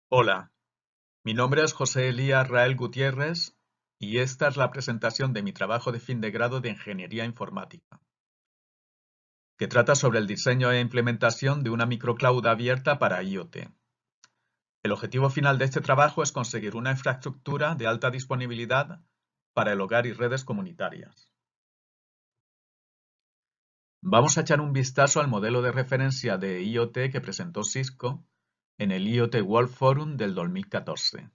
Hola, mi nombre es José Elías Rael Gutiérrez y esta es la presentación de mi trabajo de fin de grado de Ingeniería Informática, que trata sobre el diseño e implementación de una microcloud abierta para IoT. El objetivo final de este trabajo es conseguir una infraestructura de alta disponibilidad para el hogar y redes comunitarias. Vamos a echar un vistazo al modelo de referencia de IoT que presentó Cisco en el IoT World Forum del 2014.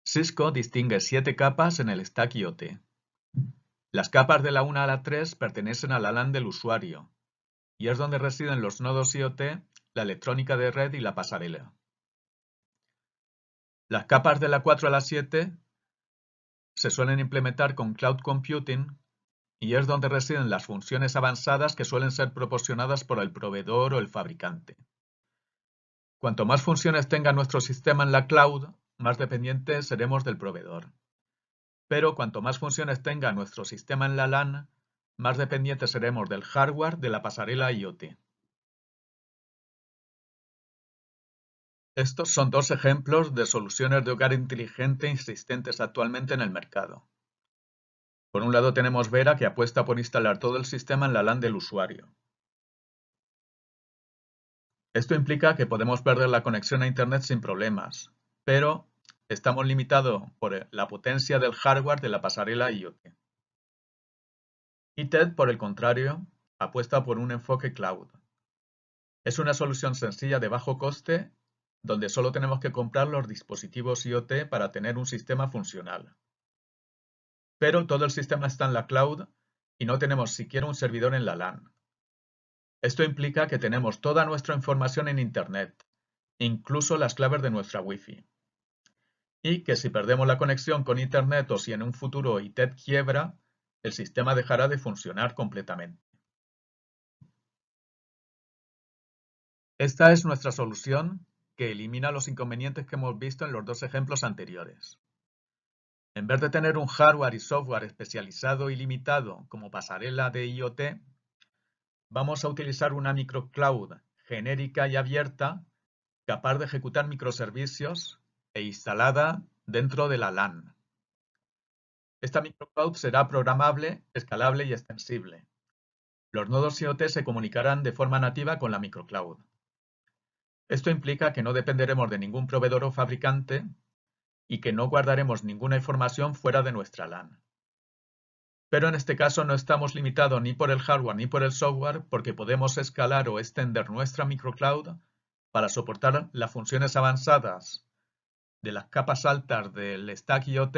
Cisco distingue 7 capas en el stack IoT. Las capas de la 1 a la 3 pertenecen a la LAN del usuario, y es donde residen los nodos IoT, la electrónica de red y la pasarela. Las capas de la 4 a la 7 se suelen implementar con Cloud Computing y es donde residen las funciones avanzadas que suelen ser proporcionadas por el proveedor o el fabricante. Cuanto más funciones tenga nuestro sistema en la cloud, más dependientes seremos del proveedor. Pero cuanto más funciones tenga nuestro sistema en la LAN, más dependientes seremos del hardware de la pasarela IoT. Estos son dos ejemplos de soluciones de hogar inteligente existentes actualmente en el mercado. Por un lado tenemos Vera, que apuesta por instalar todo el sistema en la LAN del usuario. Esto implica que podemos perder la conexión a Internet sin problemas, pero estamos limitados por la potencia del hardware de la pasarela IoT. Y TED, por el contrario, apuesta por un enfoque cloud. Es una solución sencilla de bajo coste, donde solo tenemos que comprar los dispositivos IoT para tener un sistema funcional. Pero todo el sistema está en la cloud y no tenemos siquiera un servidor en la LAN. Esto implica que tenemos toda nuestra información en Internet, incluso las claves de nuestra Wi-Fi. Y que si perdemos la conexión con Internet o si en un futuro ITED quiebra, el sistema dejará de funcionar completamente. Esta es nuestra solución que elimina los inconvenientes que hemos visto en los dos ejemplos anteriores. En vez de tener un hardware y software especializado y limitado como pasarela de IoT, vamos a utilizar una microcloud genérica y abierta capaz de ejecutar microservicios e instalada dentro de la LAN. Esta microcloud será programable, escalable y extensible. Los nodos IoT se comunicarán de forma nativa con la microcloud. Esto implica que no dependeremos de ningún proveedor o fabricante y que no guardaremos ninguna información fuera de nuestra LAN. Pero en este caso no estamos limitados ni por el hardware ni por el software porque podemos escalar o extender nuestra microcloud para soportar las funciones avanzadas de las capas altas del stack IoT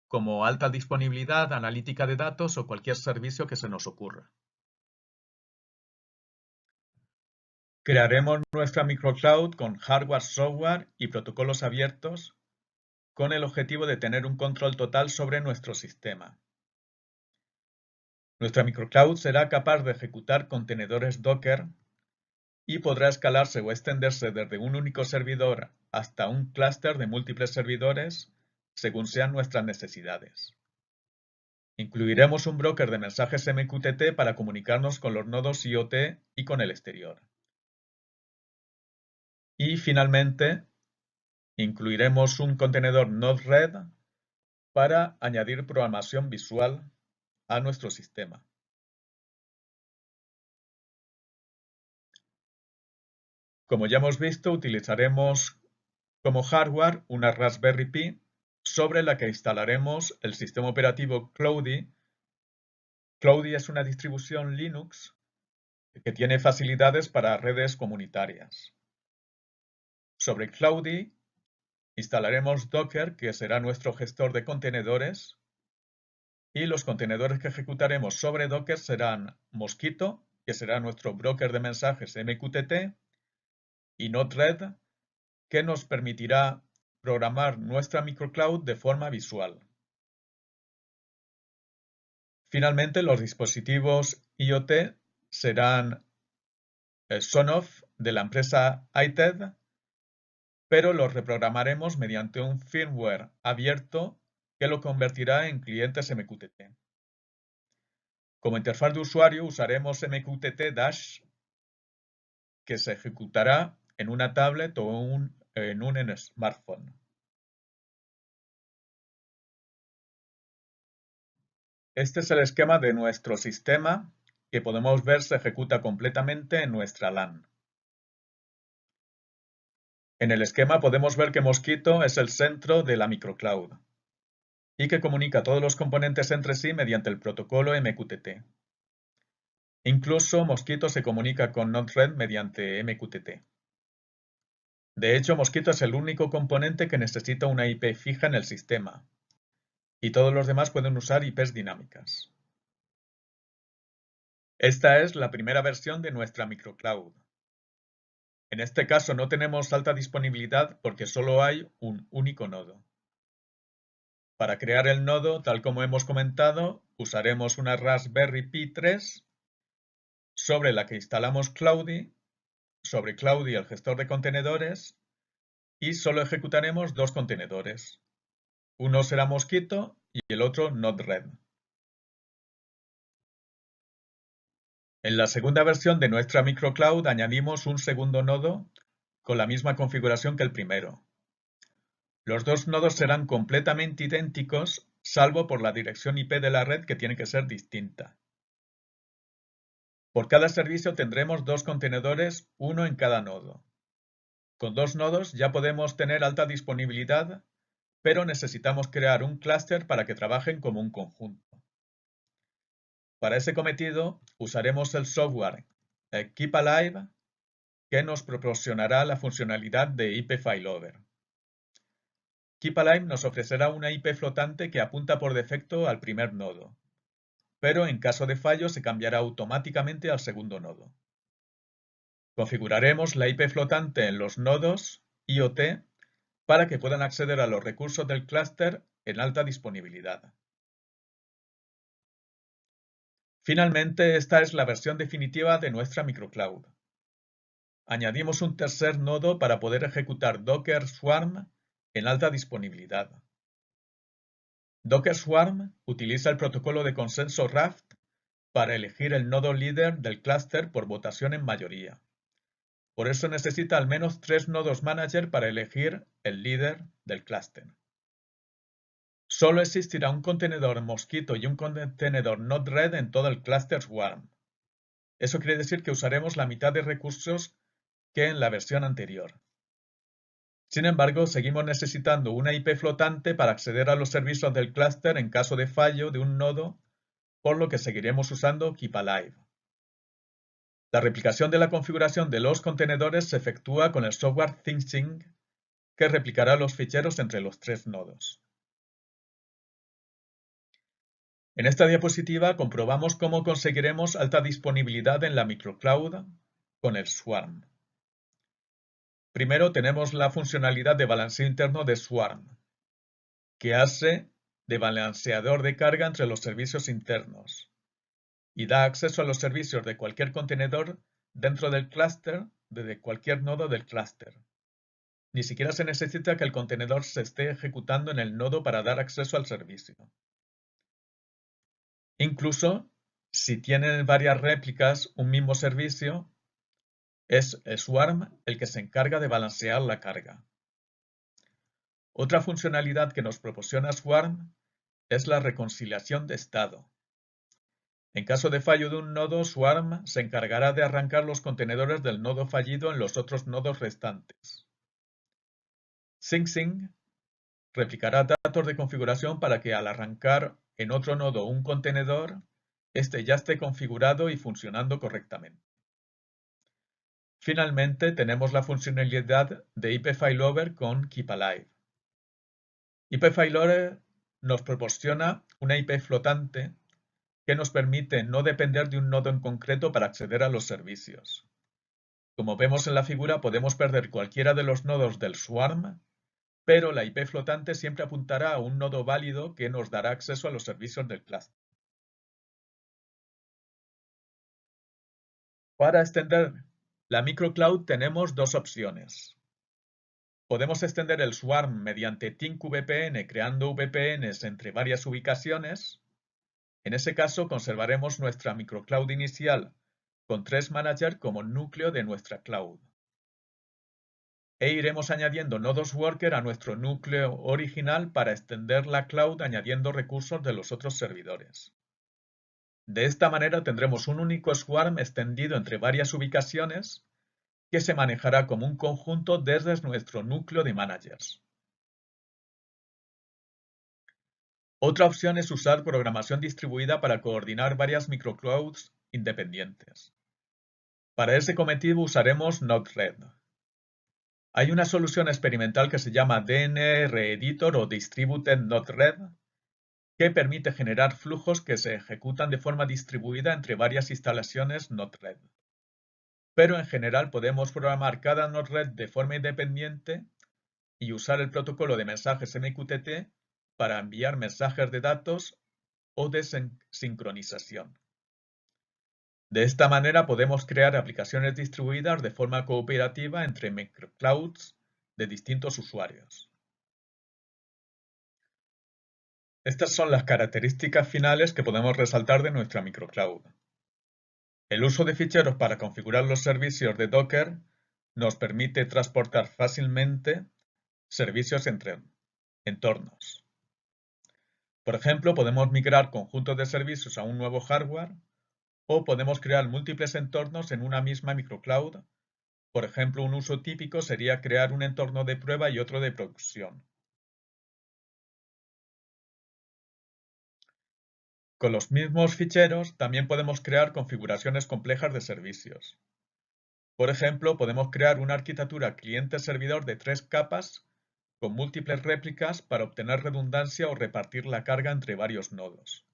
como alta disponibilidad, analítica de datos o cualquier servicio que se nos ocurra. Crearemos nuestra microcloud con hardware, software y protocolos abiertos con el objetivo de tener un control total sobre nuestro sistema. Nuestra microcloud será capaz de ejecutar contenedores Docker y podrá escalarse o extenderse desde un único servidor hasta un clúster de múltiples servidores según sean nuestras necesidades. Incluiremos un broker de mensajes MQTT para comunicarnos con los nodos IoT y con el exterior. Y finalmente, incluiremos un contenedor Node-RED para añadir programación visual a nuestro sistema. Como ya hemos visto, utilizaremos como hardware una Raspberry Pi sobre la que instalaremos el sistema operativo Cloudy. Cloudy es una distribución Linux que tiene facilidades para redes comunitarias. Sobre Cloudy instalaremos Docker, que será nuestro gestor de contenedores, y los contenedores que ejecutaremos sobre Docker serán Mosquito, que será nuestro broker de mensajes MQTT, y Node-RED, que nos permitirá programar nuestra microcloud de forma visual. Finalmente, los dispositivos IoT serán Sonoff de la empresa iTED, pero los reprogramaremos mediante un firmware abierto que lo convertirá en clientes MQTT. Como interfaz de usuario usaremos MQTT Dash, que se ejecutará en una tablet o un en un smartphone. Este es el esquema de nuestro sistema que podemos ver se ejecuta completamente en nuestra LAN. En el esquema podemos ver que Mosquito es el centro de la microcloud y que comunica todos los componentes entre sí mediante el protocolo MQTT. Incluso Mosquito se comunica con Node-RED mediante MQTT. De hecho, Mosquito es el único componente que necesita una IP fija en el sistema, y todos los demás pueden usar IPs dinámicas. Esta es la primera versión de nuestra microcloud. En este caso no tenemos alta disponibilidad porque solo hay un único nodo. Para crear el nodo, tal como hemos comentado, usaremos una Raspberry Pi 3 sobre la que instalamos Cloudy, sobre Cloudy el gestor de contenedores, y solo ejecutaremos dos contenedores. Uno será Mosquito y el otro Node-RED. En la segunda versión de nuestra microcloud añadimos un segundo nodo con la misma configuración que el primero. Los dos nodos serán completamente idénticos, salvo por la dirección IP de la red que tiene que ser distinta. Por cada servicio tendremos dos contenedores, uno en cada nodo. Con dos nodos ya podemos tener alta disponibilidad, pero necesitamos crear un clúster para que trabajen como un conjunto. Para ese cometido usaremos el software Keep Alive, que nos proporcionará la funcionalidad de IP Failover. Keep Alive nos ofrecerá una IP flotante que apunta por defecto al primer nodo, pero en caso de fallo se cambiará automáticamente al segundo nodo. Configuraremos la IP flotante en los nodos IoT para que puedan acceder a los recursos del clúster en alta disponibilidad. Finalmente, esta es la versión definitiva de nuestra microcloud. Añadimos un tercer nodo para poder ejecutar Docker Swarm en alta disponibilidad. Docker Swarm utiliza el protocolo de consenso Raft para elegir el nodo líder del clúster por votación en mayoría. Por eso necesita al menos 3 nodos manager para elegir el líder del clúster. Solo existirá un contenedor Mosquito y un contenedor Node-RED en todo el clúster Swarm. Eso quiere decir que usaremos la mitad de recursos que en la versión anterior. Sin embargo, seguimos necesitando una IP flotante para acceder a los servicios del clúster en caso de fallo de un nodo, por lo que seguiremos usando Keep Alive. La replicación de la configuración de los contenedores se efectúa con el software ThinkSync, que replicará los ficheros entre los tres nodos. En esta diapositiva comprobamos cómo conseguiremos alta disponibilidad en la microcloud con el Swarm. Primero tenemos la funcionalidad de balanceo interno de Swarm, que hace de balanceador de carga entre los servicios internos y da acceso a los servicios de cualquier contenedor dentro del clúster desde cualquier nodo del clúster. Ni siquiera se necesita que el contenedor se esté ejecutando en el nodo para dar acceso al servicio. Incluso, si tienen varias réplicas un mismo servicio, es Swarm el que se encarga de balancear la carga. Otra funcionalidad que nos proporciona Swarm es la reconciliación de estado. En caso de fallo de un nodo, Swarm se encargará de arrancar los contenedores del nodo fallido en los otros nodos restantes. ThinkSync replicará datos de configuración para que al arrancar en otro nodo un contenedor, este ya esté configurado y funcionando correctamente. Finalmente, tenemos la funcionalidad de IP Failover con Keep Alive. IP Failover nos proporciona una IP flotante que nos permite no depender de un nodo en concreto para acceder a los servicios. Como vemos en la figura, podemos perder cualquiera de los nodos del Swarm, pero la IP flotante siempre apuntará a un nodo válido que nos dará acceso a los servicios del clúster. Para extender la microcloud tenemos dos opciones. Podemos extender el Swarm mediante ThinkVPN creando VPNs entre varias ubicaciones. En ese caso conservaremos nuestra microcloud inicial con 3 managers como núcleo de nuestra cloud. e iremos añadiendo nodos worker a nuestro núcleo original para extender la cloud añadiendo recursos de los otros servidores. De esta manera tendremos un único swarm extendido entre varias ubicaciones que se manejará como un conjunto desde nuestro núcleo de managers. Otra opción es usar programación distribuida para coordinar varias microclouds independientes. Para ese cometido usaremos Node-RED. Hay una solución experimental que se llama DNR Editor o Distributed Node-RED que permite generar flujos que se ejecutan de forma distribuida entre varias instalaciones Node-RED. Pero en general podemos programar cada Node-RED de forma independiente y usar el protocolo de mensajes MQTT para enviar mensajes de datos o de sincronización. De esta manera podemos crear aplicaciones distribuidas de forma cooperativa entre microclouds de distintos usuarios. Estas son las características finales que podemos resaltar de nuestra microcloud. El uso de ficheros para configurar los servicios de Docker nos permite transportar fácilmente servicios entre entornos. Por ejemplo, podemos migrar conjuntos de servicios a un nuevo hardware o podemos crear múltiples entornos en una misma microcloud. Por ejemplo, un uso típico sería crear un entorno de prueba y otro de producción. Con los mismos ficheros también podemos crear configuraciones complejas de servicios. Por ejemplo, podemos crear una arquitectura cliente-servidor de 3 capas con múltiples réplicas para obtener redundancia o repartir la carga entre varios nodos.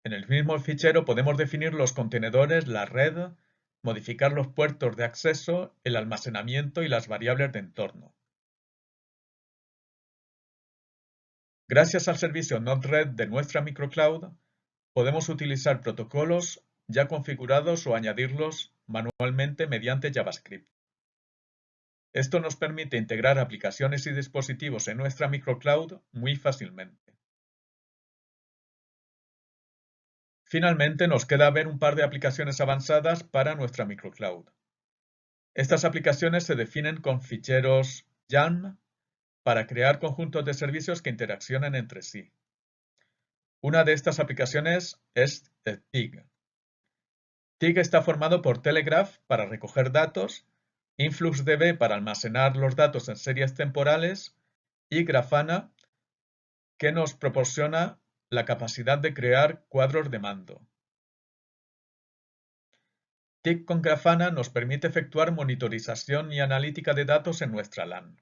En el mismo fichero podemos definir los contenedores, la red, modificar los puertos de acceso, el almacenamiento y las variables de entorno. Gracias al servicio Node-RED de nuestra microcloud, podemos utilizar protocolos ya configurados o añadirlos manualmente mediante JavaScript. Esto nos permite integrar aplicaciones y dispositivos en nuestra microcloud muy fácilmente. Finalmente, nos queda ver un par de aplicaciones avanzadas para nuestra microcloud. Estas aplicaciones se definen con ficheros YAML para crear conjuntos de servicios que interaccionan entre sí. Una de estas aplicaciones es TIG. TIG está formado por Telegraph para recoger datos, InfluxDB para almacenar los datos en series temporales y Grafana que nos proporciona la capacidad de crear cuadros de mando. TIG con Grafana nos permite efectuar monitorización y analítica de datos en nuestra LAN.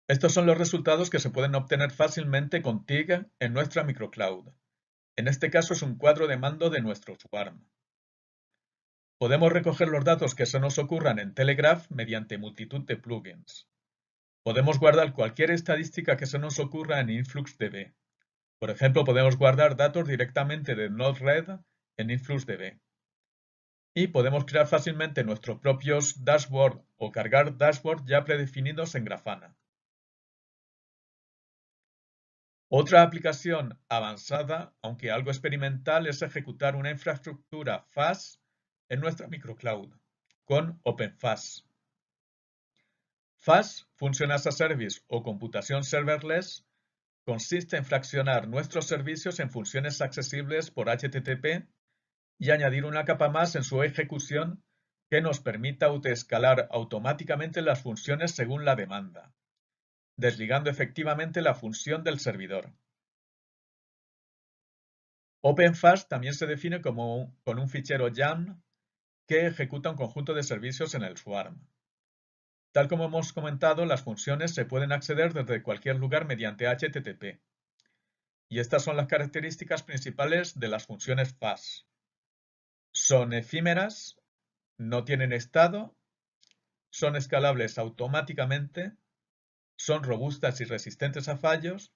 Estos son los resultados que se pueden obtener fácilmente con TIG en nuestra microcloud. En este caso es un cuadro de mando de nuestro swarm. Podemos recoger los datos que se nos ocurran en Telegraph mediante multitud de plugins. Podemos guardar cualquier estadística que se nos ocurra en InfluxDB. Por ejemplo, podemos guardar datos directamente de Node-RED en InfluxDB. Y podemos crear fácilmente nuestros propios dashboards o cargar dashboards ya predefinidos en Grafana. Otra aplicación avanzada, aunque algo experimental, es ejecutar una infraestructura FAS en nuestra microcloud con OpenFAS. FAS, Function as a Service o computación serverless, consiste en fraccionar nuestros servicios en funciones accesibles por HTTP y añadir una capa más en su ejecución que nos permita autoescalar automáticamente las funciones según la demanda, desligando efectivamente la función del servidor. OpenFAS también se define con un fichero YAML que ejecuta un conjunto de servicios en el swarm. Tal como hemos comentado, las funciones se pueden acceder desde cualquier lugar mediante HTTP. Y estas son las características principales de las funciones FAS. Son efímeras, no tienen estado, son escalables automáticamente, son robustas y resistentes a fallos,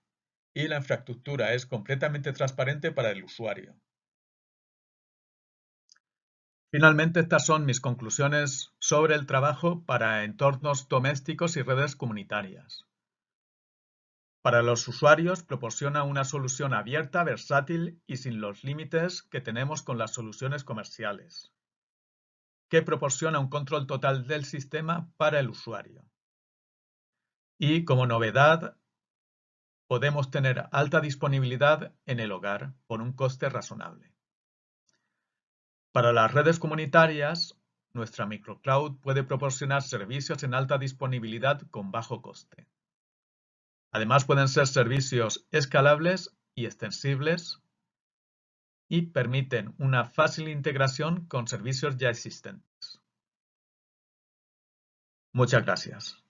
y la infraestructura es completamente transparente para el usuario. Finalmente, estas son mis conclusiones sobre el trabajo para entornos domésticos y redes comunitarias. Para los usuarios, proporciona una solución abierta, versátil y sin los límites que tenemos con las soluciones comerciales. que proporciona un control total del sistema para el usuario. Y como novedad, podemos tener alta disponibilidad en el hogar por un coste razonable. Para las redes comunitarias, nuestra microcloud puede proporcionar servicios en alta disponibilidad con bajo coste. Además, pueden ser servicios escalables y extensibles y permiten una fácil integración con servicios ya existentes. Muchas gracias.